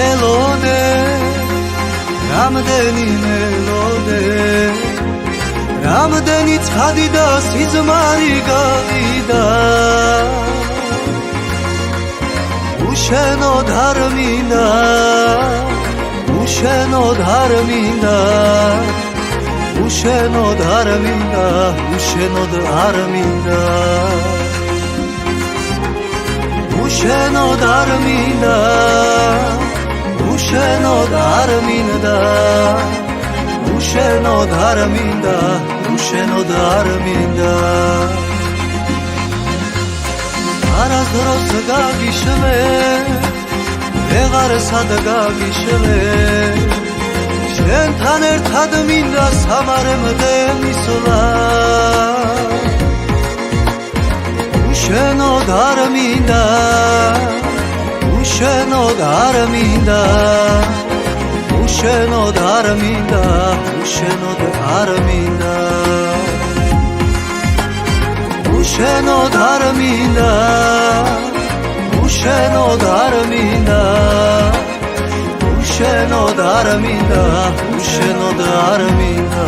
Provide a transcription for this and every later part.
ელოდე რამდენი ელოდე რამდენი ცხადი და სიზმარი გავიდა უშენოდ არ მინდა უშენოდ არ მინდა უშენოდ არ მინდა უშენოდ არ მინდა უშენოდ არ მინდა უშენოდ არ მინდა უშენოდ არ მინდა უშენოდ არ მინდა არასდროს გაგიშვე ვეღარ სად გაგიშვე შენთან ერთად მინდა სამარემდე მისვლა უშენოდ არ მინდა უშენოდ არ მინდა უშენოდ არ მინდა უშენოდ არ მინდა უშენოდ არ მინდა უშენოდ არ მინდა უშენოდ არ მინდა უშენოდ არ მინდა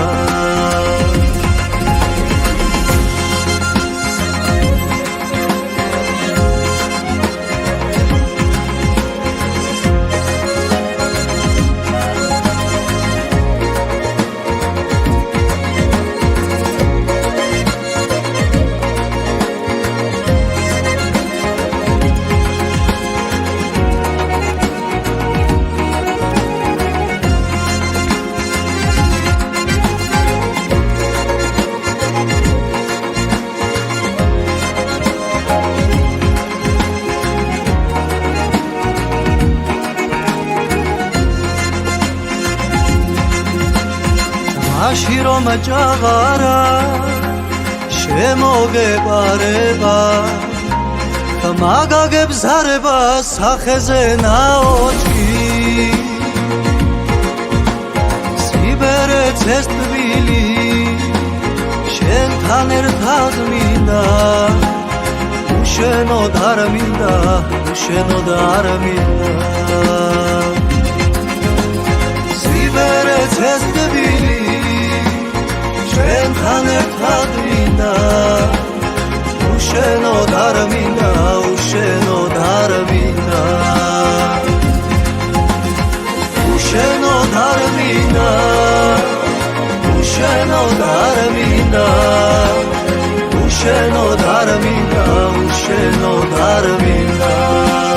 მაშინ რომ ჭაღარა შემოგეპარება მაგაგებზარება სახეზე ნაოჭი სიბერეც ეს თბილი შენთან ერთად მინდა უშენოდ არ მინდა უშენოდ არ მინდა სიბერეც ეს თბილი შენთან ერთად მინდა უშენოდ არ მინდა უშენოდ არ მინდა უშენოდ არ მინდა უშენოდ არ მინდა უშენოდ არ მინდა უშენოდ არ მინდა